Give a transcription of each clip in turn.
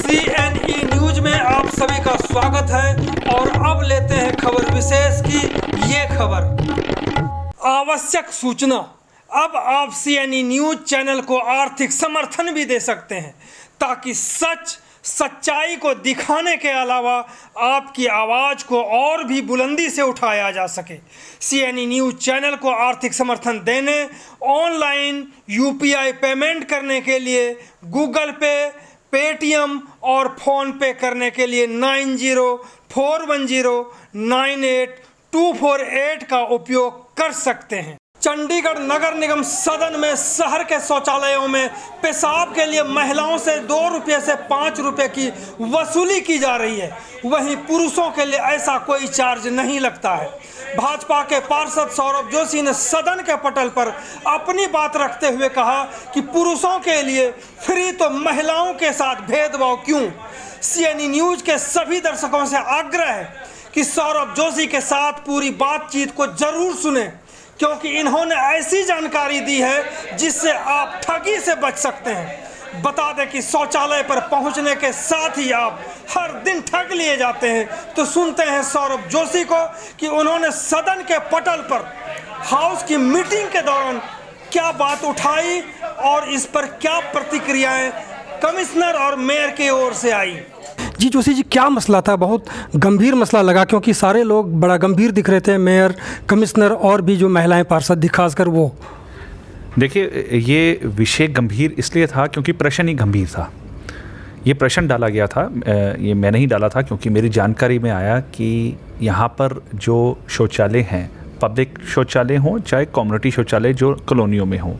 CNE news में आप सभी का स्वागत है और अब लेते हैं खबर विशेष की ये खबर। आवश्यक सूचना, अब आप CNE न्यूज चैनल को आर्थिक समर्थन भी दे सकते हैं ताकि सच्चाई को दिखाने के अलावा आपकी आवाज़ को और भी बुलंदी से उठाया जा सके। CNE न्यूज चैनल को आर्थिक समर्थन देने, ऑनलाइन UPI पेमेंट करने के लिए गूगल पे, पेटीएम और फ़ोन पे करने के लिए 9041098248 का उपयोग कर सकते हैं। चंडीगढ़ नगर निगम सदन में शहर के शौचालयों में पेशाब के लिए महिलाओं से 2 रुपये से 5 रुपये की वसूली की जा रही है, वहीं पुरुषों के लिए ऐसा कोई चार्ज नहीं लगता है। भाजपा के पार्षद सौरभ जोशी ने सदन के पटल पर अपनी बात रखते हुए कहा कि पुरुषों के लिए फ्री तो महिलाओं के साथ भेदभाव क्यों। CNE न्यूज के सभी दर्शकों से आग्रह है कि सौरभ जोशी के साथ पूरी बातचीत को जरूर सुने, क्योंकि इन्होंने ऐसी जानकारी दी है जिससे आप ठगी से बच सकते हैं। बता दें कि शौचालय पर पहुंचने के साथ ही आप हर दिन ठग लिए जाते हैं। तो सुनते हैं सौरभ जोशी को कि उन्होंने सदन के पटल पर हाउस की मीटिंग के दौरान क्या बात उठाई और इस पर क्या प्रतिक्रियाएं कमिश्नर और मेयर की ओर से आई। जी जोशी जी, क्या मसला था? बहुत गंभीर मसला लगा, क्योंकि सारे लोग बड़ा गंभीर दिख रहे थे, मेयर, कमिश्नर और भी जो महिलाएं पार्षद, खासकर वो। देखिए, ये विषय गंभीर इसलिए था क्योंकि प्रश्न ही गंभीर था। ये प्रश्न डाला गया था, ये मैंने ही डाला था, क्योंकि मेरी जानकारी में आया कि यहाँ पर जो शौचालय हैं, पब्लिक शौचालय हों चाहे कम्युनिटी शौचालय जो कॉलोनियों में हों,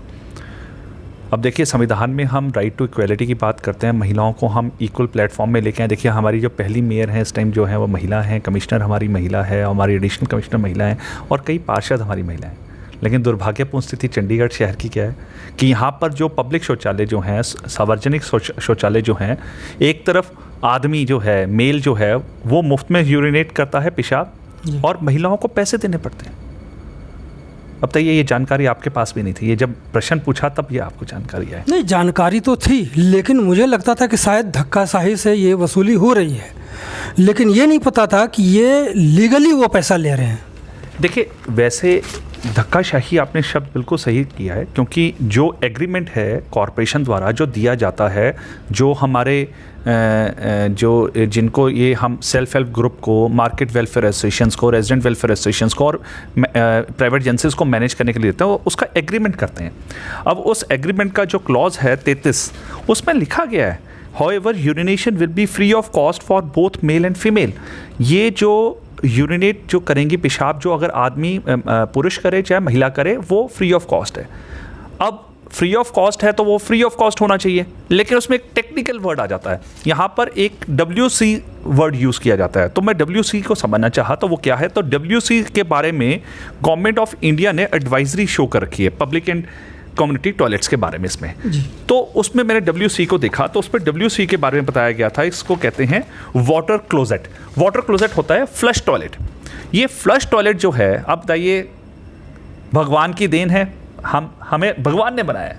अब देखिए संविधान में हम राइट टू इक्वलिटी की बात करते हैं, महिलाओं को हम इक्वल प्लेटफॉर्म में लेके आए। देखिए हमारी जो पहली मेयर हैं इस टाइम जो है वो महिला हैं, कमिश्नर हमारी महिला है, हमारी एडिशनल कमिश्नर महिला हैं और कई पार्षद हमारी महिला हैं। लेकिन दुर्भाग्यपूर्ण स्थिति चंडीगढ़ शहर की क्या है कि यहाँ पर जो पब्लिक शौचालय जो हैं, सार्वजनिक शौचालय जो हैं, एक तरफ आदमी जो है, मेल जो है, वो मुफ्त में यूरिनेट करता है पेशाब और महिलाओं को पैसे देने पड़ते हैं। अब तक ये जानकारी आपके पास भी नहीं थी, ये जब प्रश्न पूछा तब ये आपको जानकारी आई? नहीं, जानकारी तो थी, लेकिन मुझे लगता था कि शायद धक्काशाही से ये वसूली हो रही है, लेकिन ये नहीं पता था कि ये लीगली वो पैसा ले रहे हैं। देखिए, वैसे धक्काशाही आपने शब्द बिल्कुल सही किया है, क्योंकि जो एग्रीमेंट है कॉरपोरेशन द्वारा जो दिया जाता है, जो हमारे जिनको ये हम सेल्फ हेल्प ग्रुप को, मार्केट वेलफेयर एसोसिएशंस को, रेजिडेंट वेलफेयर एसोसिएशंस को और प्राइवेट एजेंसीज को मैनेज करने के लिए देते हैं, वो उसका एग्रीमेंट करते हैं। अब उस एग्रीमेंट का जो क्लॉज है 33, उसमें लिखा गया है however urination will be free of cost for both male and female. ये जो यूरिनेट जो करेंगी, पेशाब जो अगर आदमी पुरुष करे चाहे महिला करे, वो फ्री ऑफ कॉस्ट है। अब फ्री ऑफ कॉस्ट है तो वो फ्री ऑफ कॉस्ट होना चाहिए, लेकिन उसमें एक टेक्निकल वर्ड आ जाता है, यहाँ पर एक WC वर्ड यूज़ किया जाता है। तो मैं WC को समझना चाहा तो वो क्या है, तो WC के बारे में गवर्नमेंट ऑफ इंडिया ने एडवाइजरी शो कर रखी है पब्लिक एंड कम्युनिटी टॉयलेट्स के बारे में इसमें। तो उसमें मैंने WC को देखा तो उस पर WC के बारे में बताया गया था, इसको कहते हैं वाटर क्लोजेट। वाटर क्लोजेट होता है फ्लश टॉयलेट। ये फ्लश टॉयलेट जो है, अब बताइए, भगवान की देन है, हमें भगवान ने बनाया है।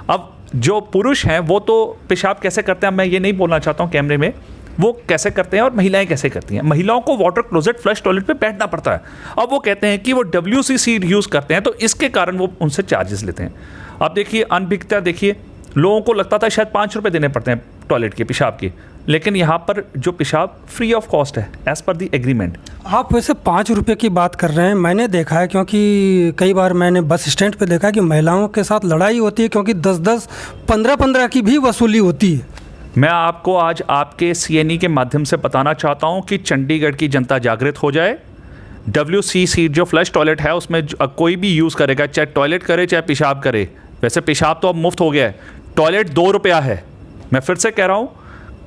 अब जो पुरुष हैं वो तो पेशाब कैसे करते हैं, मैं ये नहीं बोलना चाहता हूँ कैमरे में, वो कैसे करते हैं और महिलाएं कैसे करती हैं। महिलाओं को वाटर क्लोजेट फ्लश टॉयलेट पे बैठना पड़ता है। अब वो कहते हैं कि वो WC सीट यूज़ करते हैं, तो इसके कारण वो उनसे चार्जेस लेते हैं। अब देखिए अनभिज्ञता, देखिए लोगों को लगता था शायद 5 रुपये देने पड़ते हैं टॉयलेट के, पेशाब के, लेकिन यहाँ पर जो पेशाब फ्री ऑफ कॉस्ट है एज़ पर द एग्रीमेंट। आप वैसे 5 रुपये की बात कर रहे हैं, मैंने देखा है, क्योंकि कई बार मैंने बस स्टैंड पे देखा है कि महिलाओं के साथ लड़ाई होती है, क्योंकि 10-10, 15-15 की भी वसूली होती है। मैं आपको आज आपके CNE के माध्यम से बताना चाहता हूँ कि चंडीगढ़ की जनता जागृत हो जाए। WC सीट जो फ्लश टॉयलेट है उसमें कोई भी यूज़ करेगा, चाहे टॉयलेट करे चाहे पेशाब करे। वैसे पेशाब तो अब मुफ्त हो गया है, टॉयलेट 2 रुपया है। मैं फिर से कह रहा हूँ,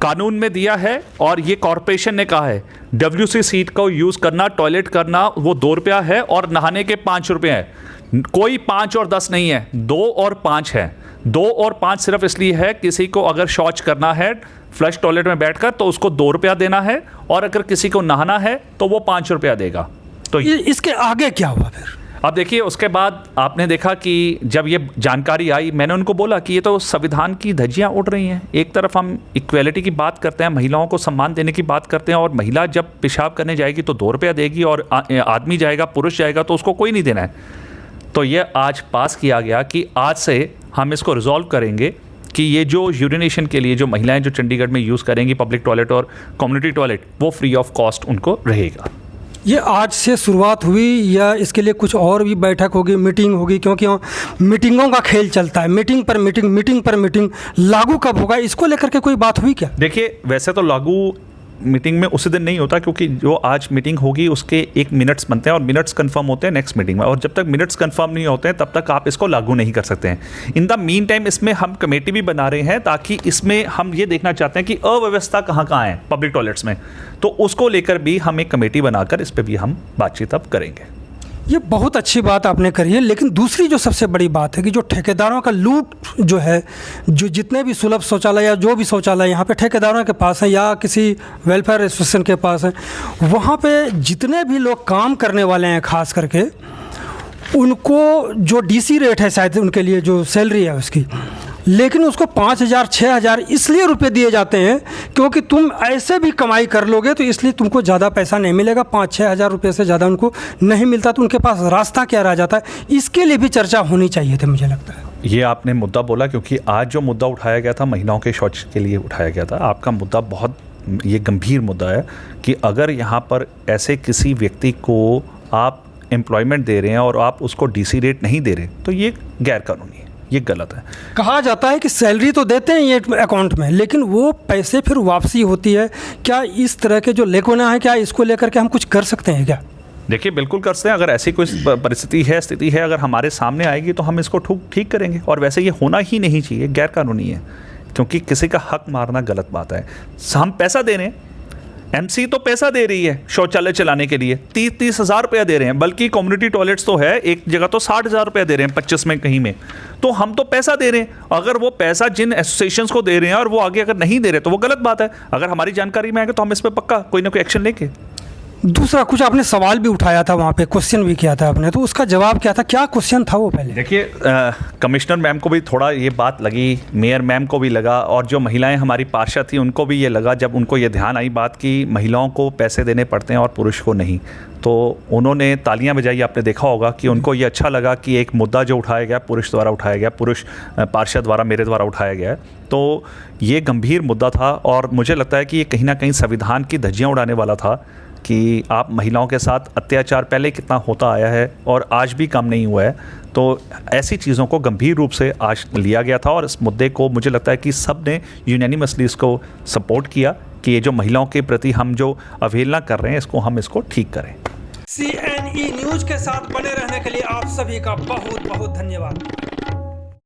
कानून में दिया है और ये कॉरपोरेशन ने कहा है WC सीट को यूज़ करना, टॉयलेट करना, वो 2 रुपया है और नहाने के 5 रुपये हैं। कोई 5 और 10 नहीं है, 2 और 5 है। 2 और 5 सिर्फ इसलिए है किसी को अगर शौच करना है फ्लश टॉयलेट में बैठकर तो उसको 2 रुपया देना है, और अगर किसी को नहाना है तो वो 5 रुपया देगा। तो इसके आगे क्या हुआ फिर? अब देखिए उसके बाद आपने देखा कि जब ये जानकारी आई, मैंने उनको बोला कि ये तो संविधान की धज्जियां उड़ रही हैं। एक तरफ हम इक्वेलिटी की बात करते हैं, महिलाओं को सम्मान देने की बात करते हैं, और महिला जब पेशाब करने जाएगी तो 2 रुपया देगी, और आदमी जाएगा, पुरुष जाएगा तो उसको कोई नहीं देना है। तो ये आज पास किया गया कि आज से हम इसको रिजॉल्व करेंगे कि ये जो यूरिनेशन के लिए जो महिलाएं जो चंडीगढ़ में यूज़ करेंगी पब्लिक टॉयलेट और कम्युनिटी टॉयलेट, वो फ्री ऑफ कॉस्ट उनको रहेगा। ये आज से शुरुआत हुई या इसके लिए कुछ और भी बैठक होगी, मीटिंग होगी? क्योंकि मीटिंगों का खेल चलता है, मीटिंग पर मीटिंग, मीटिंग पर मीटिंग। लागू कब होगा, इसको लेकर के कोई बात हुई क्या? देखिए वैसे तो लागू मीटिंग में उसी दिन नहीं होता, क्योंकि जो आज मीटिंग होगी उसके 1 मिनट्स बनते हैं और मिनट्स कंफर्म होते हैं नेक्स्ट मीटिंग में, और जब तक मिनट्स कंफर्म नहीं होते हैं तब तक आप इसको लागू नहीं कर सकते हैं। इन द मीन टाइम इसमें हम कमेटी भी बना रहे हैं, ताकि इसमें हम ये देखना चाहते हैं कि अव्यवस्था कहाँ कहाँ है पब्लिक टॉयलेट्स में, तो उसको लेकर भी हम एक कमेटी बनाकर इस पर भी हम बातचीत अब करेंगे। ये बहुत अच्छी बात आपने करी है, लेकिन दूसरी जो सबसे बड़ी बात है कि जो ठेकेदारों का लूट जो है, जो जितने भी सुलभ शौचालय या जो भी शौचालय यहाँ पे ठेकेदारों के पास है या किसी वेलफेयर एसोसिएशन के पास है, वहाँ पे जितने भी लोग काम करने वाले हैं खास करके, उनको जो डीसी रेट है शायद उनके लिए जो सैलरी है उसकी, लेकिन उसको 5,000 6,000 इसलिए रुपए दिए जाते हैं क्योंकि तुम ऐसे भी कमाई कर लोगे तो इसलिए तुमको ज़्यादा पैसा नहीं मिलेगा। 5-6 हज़ार रुपये से ज़्यादा उनको नहीं मिलता, तो उनके पास रास्ता क्या रह जाता है? इसके लिए भी चर्चा होनी चाहिए थी, मुझे लगता है। ये आपने मुद्दा बोला, क्योंकि आज जो मुद्दा उठाया गया था महिलाओं के शौच के लिए उठाया गया था। आपका मुद्दा बहुत ये गंभीर मुद्दा है कि अगर यहाँ पर ऐसे किसी व्यक्ति को आप एम्प्लॉयमेंट दे रहे हैं और आप उसको डीसी रेट नहीं दे रहे, तो ये गैर कानूनी है, ये गलत है। कहा जाता है कि सैलरी तो देते हैं ये अकाउंट में, लेकिन वो पैसे फिर वापसी होती है। क्या इस तरह के जो लेकोना है, क्या इसको लेकर के हम कुछ कर सकते हैं क्या? देखिए बिल्कुल कर सकते हैं। अगर ऐसी कोई परिस्थिति है, स्थिति है, अगर हमारे सामने आएगी तो हम इसको ठीक करेंगे। और वैसे ये होना ही नहीं चाहिए, गैर कानूनी है, क्योंकि किसी का हक मारना गलत बात है। हम पैसा दे रहे हैं, एमसी तो पैसा दे रही है शौचालय चलाने के लिए, 30-30 हज़ार रुपया दे रहे हैं, बल्कि कम्युनिटी टॉयलेट्स तो है एक जगह तो 60,000 रुपया दे रहे हैं, 25 में कहीं में, तो हम तो पैसा दे रहे हैं। अगर वो पैसा जिन एसोसिएशंस को दे रहे हैं और वो आगे अगर नहीं दे रहे तो वो गलत बात है। अगर हमारी जानकारी में आएगा तो हम इस पर पक्का कोई ना कोई एक्शन लेंगे। दूसरा कुछ आपने सवाल भी उठाया था वहाँ पे, क्वेश्चन भी किया था आपने, तो उसका जवाब क्या था? क्या क्वेश्चन था वो पहले? देखिए कमिश्नर मैम को भी थोड़ा ये बात लगी, मेयर मैम को भी लगा, और जो महिलाएं हमारी पार्षद थी उनको भी ये लगा, जब उनको ये ध्यान आई बात कि महिलाओं को पैसे देने पड़ते हैं और पुरुष को नहीं, तो उन्होंने तालियां बजाई। आपने देखा होगा कि उनको ये अच्छा लगा कि एक मुद्दा जो उठाया गया पुरुष द्वारा उठाया गया, पुरुष पार्षद द्वारा, मेरे द्वारा उठाया गया है, तो ये गंभीर मुद्दा था। और मुझे लगता है कि ये कहीं ना कहीं संविधान की धज्जियाँ उड़ाने वाला था कि आप महिलाओं के साथ अत्याचार पहले कितना होता आया है और आज भी कम नहीं हुआ है। तो ऐसी चीज़ों को गंभीर रूप से आज लिया गया था, और इस मुद्दे को मुझे लगता है कि सब ने यूनानिमसली इसको सपोर्ट किया कि ये जो महिलाओं के प्रति हम जो अवहेलना कर रहे हैं इसको ठीक करें। CNE न्यूज़ के साथ बने रहने के लिए आप सभी का बहुत बहुत धन्यवाद।